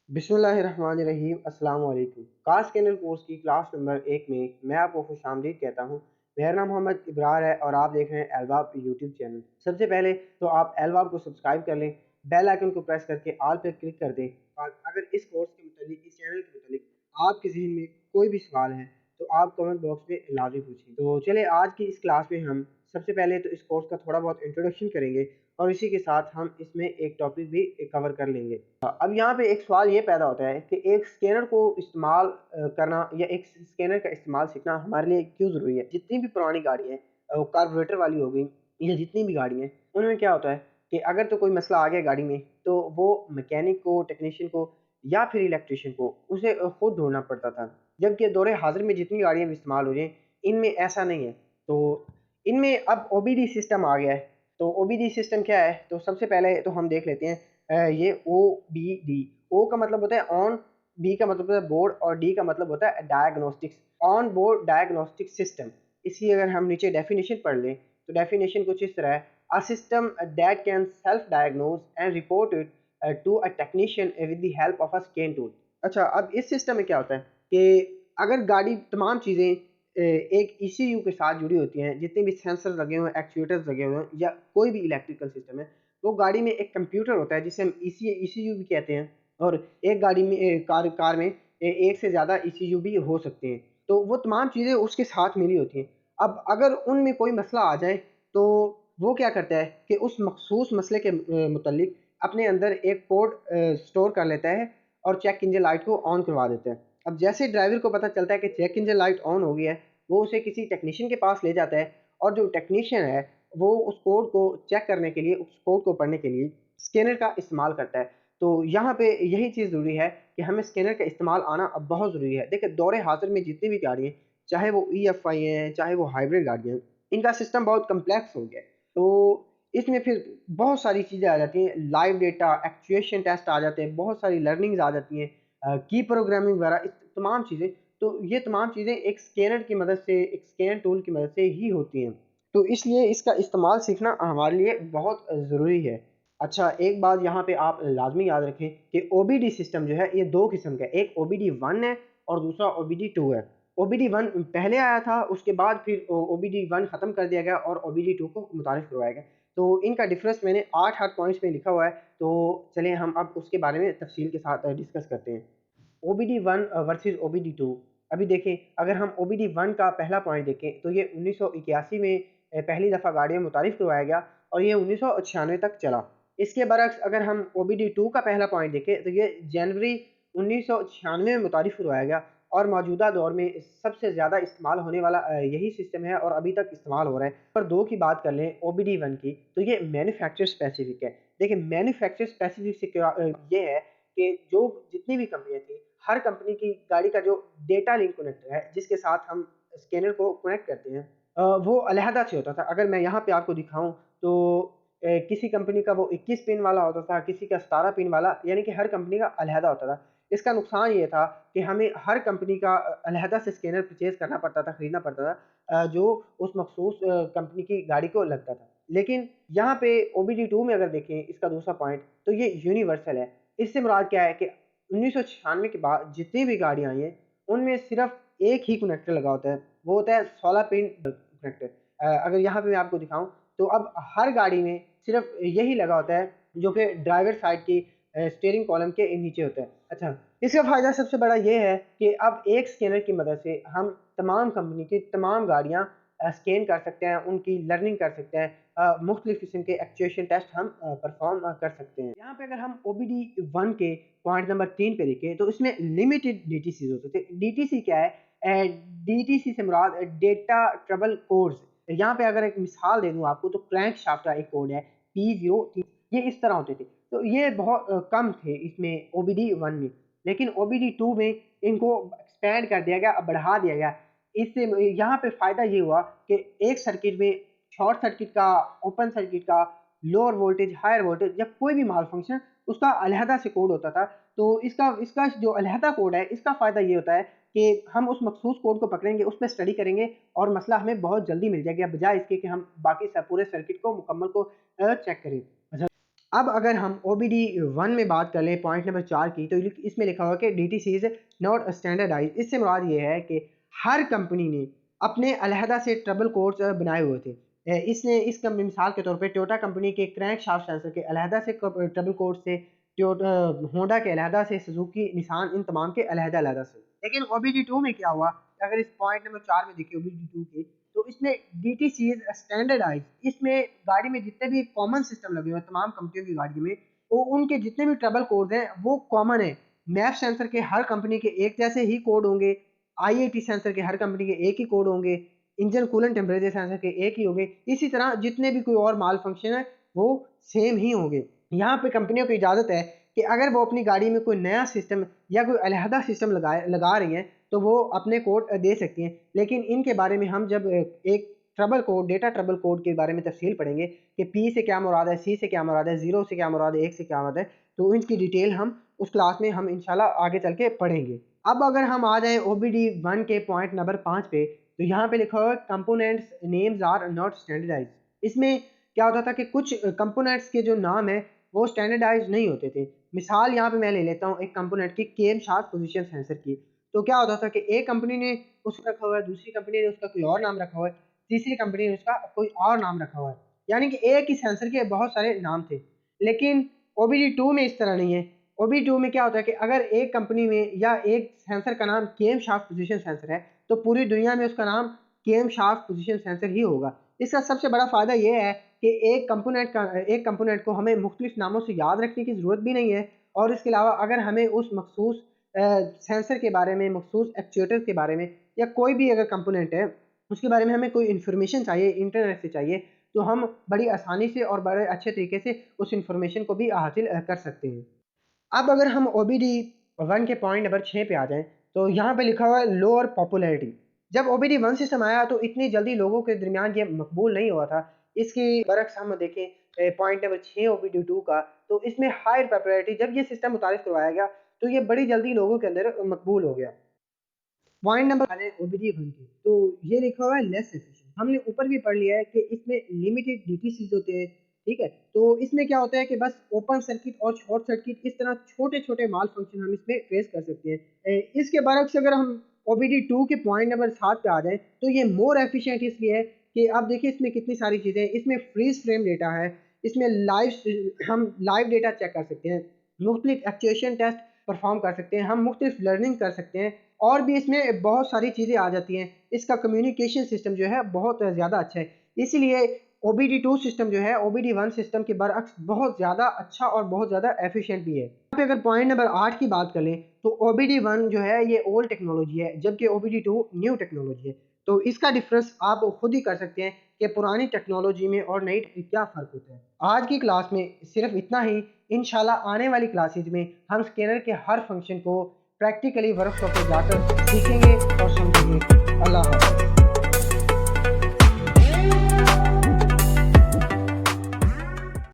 बिस्मिल्लाहिर्रहमानिर्रहीम अस्सलाम वालेकुम। कार स्कैनर कोर्स की क्लास नंबर 1 में मैं आपको खुशामदीद कहता हूँ। मेरा नाम मोहम्मद इब्रार है और आप देख रहे हैं एलवाब यूट्यूब चैनल। सबसे पहले तो आप एलवाब को सब्सक्राइब कर लें, बेल आइकन को प्रेस करके ऑल पर क्लिक कर दें। और अगर इस कोर्स के मुतालिक, इस चैनल के मुतालिक आपके जहन में कोई भी सवाल है तो आप कमेंट बॉक्स में लाजमी पूछें। तो चले आज की इस क्लास में हम सबसे पहले तो इस कोर्स का थोड़ा बहुत इंट्रोडक्शन करेंगे और इसी के साथ हम इसमें एक टॉपिक भी कवर कर लेंगे। अब यहाँ पे एक सवाल ये पैदा होता है कि एक स्कैनर को इस्तेमाल करना या एक स्कैनर का इस्तेमाल सीखना हमारे लिए क्यों ज़रूरी है। जितनी भी पुरानी गाड़ी हैं, कार्बोरेटर वाली हो गई या जितनी भी गाड़ी हैं, उनमें क्या होता है कि अगर तो कोई मसला आ गया गाड़ी में तो वो मैकेनिक को, टेक्नीशियन को या फिर इलेक्ट्रिशियन को उसे खुद ढूंढना पड़ता था। जबकि दौरे हाजिर में जितनी गाड़ियाँ भी इस्तेमाल हो रही हैं, इनमें ऐसा नहीं है। तो इनमें अब ओबीडी सिस्टम आ गया है। तो ओबीडी सिस्टम क्या है, तो सबसे पहले तो हम देख लेते हैं। ये ओ बी डी, ओ का मतलब होता है ऑन, बी का मतलब होता है बोर्ड और डी का मतलब होता है diagnostics, on board diagnostic system. इसकी अगर हम नीचे डेफिनेशन पढ़ लें तो डेफिनेशन कुछ इस तरह है: a system that can self diagnose and report it to a technician with the help of a scan tool. अच्छा, अब इस सिस्टम में क्या होता है कि अगर गाड़ी तमाम चीज़ें एक ईसीयू के साथ जुड़ी होती हैं, जितने भी सेंसर लगे हुए हैं, एक्चुएटर्स लगे हुए हैं या कोई भी इलेक्ट्रिकल सिस्टम है, वो गाड़ी में एक कंप्यूटर होता है जिसे हम ईसीयू भी कहते हैं। और एक गाड़ी में कार में एक से ज़्यादा ईसीयू भी हो सकते हैं। तो वो तमाम चीज़ें उसके साथ मिली होती हैं। अब अगर उनमें कोई मसला आ जाए तो वो क्या करता है कि उस मखसूस मसले के मुतल्लिक अपने अंदर एक कोड स्टोर कर लेता है और चेक इंजन लाइट को ऑन करवा देता है। अब जैसे ड्राइवर को पता चलता है कि चेक इंजन लाइट ऑन हो गई है, वो उसे किसी टेक्नीशियन के पास ले जाता है और जो टेक्नीशियन है वो उस कोड को चेक करने के लिए, उस कोड को पढ़ने के लिए स्कैनर का इस्तेमाल करता है। तो यहाँ पे यही चीज़ ज़रूरी है कि हमें स्कैनर का इस्तेमाल आना अब बहुत ज़रूरी है। देखिए, दौरे हाजिर में जितनी भी गाड़ी हैं, चाहे वो ईएफआई हैं, चाहे वो हाइब्रिड गाड़ियाँ हैं, इनका सिस्टम बहुत कम्प्लेक्स हो गया है। तो इसमें फिर बहुत सारी चीज़ें आ जाती हैं, लाइव डेटा, एक्चुएशन टेस्ट आ जाते हैं, बहुत सारी लर्निंग्स आ जाती हैं, की प्रोग्रामिंग वगैरह, इस तमाम चीज़ें। तो ये तमाम चीज़ें एक स्कैनर की मदद से, एक स्कैन टूल की मदद से ही होती हैं। तो इसलिए इसका इस्तेमाल सीखना हमारे लिए बहुत ज़रूरी है। अच्छा, एक बात यहाँ पे आप लाज़मी याद रखें कि ओबीडी सिस्टम जो है ये 2 किस्म का है। एक ओबीडी 1 है और दूसरा ओबीडी 2 है। ओबीडी 1 पहले आया था, उसके बाद फिर ओ ओबीडी 1 ख़त्म कर दिया गया और ओबीडी 2 को मुतारिफ़ करवाया गया। तो इनका डिफ़रेंस मैंने 8-8 पॉइंट्स में लिखा हुआ है। तो चलें हम अब उसके बारे में तफ़सील के साथ डिस्कस करते हैं। OBD 1 versus OBD 2। अभी देखें, अगर हम ओबीडी 1 का पहला पॉइंट देखें तो ये 1981 में पहली दफ़ा गाड़ियाँ मुतारिफ़ करवाया गया और ये 1996 तक चला। इसके बरक्स अगर हम ओबीडी 2 का पहला पॉइंट देखें तो ये जनवरी 1996 में मुतारिफ़ करवाया गया और मौजूदा दौर में सबसे ज़्यादा इस्तेमाल होने वाला यही सिस्टम है और अभी तक इस्तेमाल हो रहा है। पर 2 की बात कर लें ओबीडी 1 की, तो ये मैन्युफैक्चर स्पेसिफ़िक है। देखिए, मैन्युफैक्चर स्पेसिफ़िक से क्या ये है कि जो जितनी भी कंपनियाँ थी, हर कंपनी की गाड़ी का जो डेटा लिंक कनेक्टर है, जिसके साथ हम स्कैनर को कनेक्ट करते हैं, वो अलहदा से होता था। अगर मैं यहाँ पे आपको दिखाऊँ तो किसी कंपनी का वो 21 पिन वाला होता था, किसी का 17 पिन वाला, यानी कि हर कंपनी का अलहदा होता था। इसका नुकसान ये था कि हमें हर कंपनी का अलहदा से स्कैनर परचेज़ करना पड़ता था, खरीदना पड़ता था, जो उस मखसूस कंपनी की गाड़ी को लगता था। लेकिन यहाँ पे ओबीडी 2 में अगर देखें इसका दूसरा पॉइंट, तो ये यूनिवर्सल है। इससे मुराद क्या है कि 1996 के बाद जितनी भी गाड़ियाँ आई हैं, उनमें सिर्फ़ एक ही कनेक्टर लगा होता है, वो होता है 16 पिन कनेक्टर। अगर यहाँ पे मैं आपको दिखाऊँ, तो अब हर गाड़ी में सिर्फ़ यही लगा होता है, जो कि ड्राइवर साइड की स्टीयरिंग कॉलम के नीचे होता है। अच्छा, इसका फ़ायदा सबसे बड़ा ये है कि अब एक स्कैनर की मदद से हम तमाम कंपनी की तमाम गाड़ियाँ स्कैन कर सकते हैं, उनकी लर्निंग कर सकते हैं, मुख्तलिफ़ किस्म के एक्चुएशन टेस्ट हम परफ़ॉर्म कर सकते हैं। यहाँ पे अगर हम ओबीडी 1 के पॉइंट नंबर 3 पे देखें तो इसमें लिमिटेड डीटीसीज़ होते थे। डीटीसी क्या है? डीटीसी से मुराद डेटा ट्रबल कोड्स। यहाँ पे अगर एक मिसाल दे दूँ आपको, तो क्रैंक शाफ्ट का एक कोड है P03, ये इस तरह होते थे। तो ये बहुत कम थे इसमें ओबीडी 1 में। लेकिन ओबीडी 2 में इनको एक्सपैंड कर दिया गया, बढ़ा दिया गया। इससे यहाँ पे फ़ायदा ये हुआ कि एक सर्किट में शॉर्ट सर्किट का, ओपन सर्किट का, लोअर वोल्टेज, हायर वोल्टेज या कोई भी माल फंक्शन, उसका अलहदा से कोड होता था। तो इसका इसका जो अलहदा कोड है, इसका फ़ायदा ये होता है कि हम उस मखसूस कोड को पकड़ेंगे, उस पे स्टडी करेंगे और मसला हमें बहुत जल्दी मिल जाएगा, बजाय इसके कि हम बाकी पूरे सर्किट को मुकम्मल को चेक करें। अच्छा, अब अगर हम OBD1 में बात कर लें पॉइंट नंबर 4 की, तो इसमें लिखा हुआ है कि DTC इज़ नॉट स्टैंडर्डाइज। इससे मुराद ये है कि हर कंपनी ने अपने अलहदा से ट्रबल कोड्स बनाए हुए थे। इसने इस कंपनी मिसाल के तौर पे टोयोटा कंपनी के क्रैंक शाफ्ट सेंसर के अलहदा से ट्रबल कोड्स थे, होंडा के अलहदा से, सुजुकी, निसान, इन तमाम के अलहदा-अलहदा से। लेकिन OBD2 में क्या हुआ, अगर इस पॉइंट नंबर 4 में देखिए OBD2 के, तो इसमें DTCs स्टैंडर्डाइज, इसमें गाड़ी में जितने भी कॉमन सिस्टम लगे हुए हैं तमाम कंपनियों की गाड़ी में, वो उनके जितने भी ट्रबल कोड हैं वो कॉमन है। मैप सेंसर के हर कंपनी के एक जैसे ही कोड होंगे, IAT सेंसर के हर कंपनी के एक ही कोड होंगे, इंजन कूलेंट टेम्परेचर सेंसर के एक ही होंगे। इसी तरह जितने भी कोई और माल फंक्शन है वो सेम ही होंगे। यहाँ पे कंपनियों को इजाज़त है कि अगर वो अपनी गाड़ी में कोई नया सिस्टम या कोई अलहदा सिस्टम लगा रही हैं तो वो अपने कोड दे सकती हैं। लेकिन इनके बारे में हम जब एक trouble code, data trouble code के बारे में तफसील पढ़ेंगे कि P से क्या मुराद है, C से क्या मुराद है, 0 से क्या मुराद है, 1 से क्या मुराद है, तो इनकी डिटेल हम उस क्लास में हम इंशाल्लाह आगे चल के पढ़ेंगे। अब अगर हम आ जाएँ OBD1 के पॉइंट नंबर 5 पे, तो यहाँ पे लिखा हुआ है components names are not standardised. इसमें क्या होता था कि कुछ कंपोनेंट्स के जो नाम है वो स्टैंडर्डाइज नहीं होते थे। मिसाल यहाँ पे मैं ले लेता हूँ एक कंपोनेंट की, केम शाफ्ट पोजीशन सेंसर की। तो क्या होता था कि एक कंपनी ने उसको रखा हुआ है, दूसरी कंपनी ने उसका कोई और नाम रखा हुआ है, तीसरी कंपनी ने उसका कोई और नाम रखा हुआ है। यानी कि एक ही सेंसर के बहुत सारे नाम थे। लेकिन OBD2 में इस तरह नहीं है। OBD2 में क्या होता है कि अगर एक कंपनी में या एक सेंसर का नाम केम शाफ्ट पोजीशन सेंसर है, तो पूरी दुनिया में उसका नाम केम शाफ्ट पोजीशन सेंसर ही होगा। इसका सबसे बड़ा फ़ायदा ये है कि एक कंपोनेंट को हमें मुख्तलिफ नामों से याद रखने की ज़रूरत भी नहीं है। और इसके अलावा अगर हमें उस मखसूस सेंसर के बारे में, मखसूस एक्चुएटर के बारे में, या कोई भी अगर कंपोनेंट है उसके बारे में हमें कोई इन्फॉर्मेशन चाहिए, इंटरनेट से चाहिए, तो हम बड़ी आसानी से और बड़े अच्छे तरीके से उस इन्फॉर्मेशन को भी हासिल कर सकते हैं। अब अगर हम OBD1 के पॉइंट नंबर 6 पे आ जाएँ, तो यहाँ पे लिखा हुआ है लोअर पॉपुलैरिटी। जब OBD1 सिस्टम आया तो इतनी जल्दी लोगों के दरमियान ये मकबूल नहीं हुआ था। इसके बरक्स हम देखें पॉइंट नंबर 6 OBD2 का, तो इसमें हायर पॉपुलैरिटी, जब ये सिस्टम मुतारिफ करवाया गया तो ये बड़ी जल्दी लोगों के अंदर मकबूल हो गया। पॉइंट नंबर वाले OBD1 की, तो ये लिखा हुआ है लेस एफिशिएंट। हमने ऊपर भी पढ़ लिया है कि इसमें लिमिटेड डीटीसीज होते हैं, ठीक है? तो इसमें क्या होता है कि बस ओपन सर्किट और शॉर्ट सर्किट, इस तरह छोटे-छोटे माल फंक्शन हम इसमें ट्रेस कर सकते हैं। इसके बरक्स अगर हम OBD2 के पॉइंट नंबर 7 पे आ जाएँ, तो ये मोर एफिशिएंट इसलिए है कि अब देखिए इसमें कितनी सारी चीज़ें हैं। इसमें फ्रीज़ फ्रेम डेटा है, इसमें हम लाइव डेटा चेक कर सकते हैं, मुख्तलिफ एक्चुएशन टेस्ट परफॉर्म कर सकते हैं, हम मुख्तलिफ लर्निंग कर सकते हैं, और भी इसमें बहुत सारी चीज़ें आ जाती हैं। इसका कम्युनिकेशन सिस्टम जो है बहुत ज़्यादा अच्छा है। इसीलिए OBD2 सिस्टम जो है OBD1 सिस्टम के बरअक्स बहुत ज़्यादा अच्छा और बहुत ज़्यादा एफिशिएंट भी है। यहाँ पे अगर पॉइंट नंबर 8 की बात कर लें, तो OBD1 जो है ये ओल्ड टेक्नोलॉजी है, जबकि OBD2 न्यू टेक्नोलॉजी है। तो इसका डिफरेंस आप खुद ही कर सकते हैं कि पुरानी टेक्नोलॉजी में और नई क्या फ़र्क होता है। आज की क्लास में सिर्फ इतना ही। इंशाल्लाह आने वाली क्लासेज में हम स्कैनर के हर फंक्शन को प्रैक्टिकली वर्कशॉप पे जाकर सीखेंगे और समझेंगे।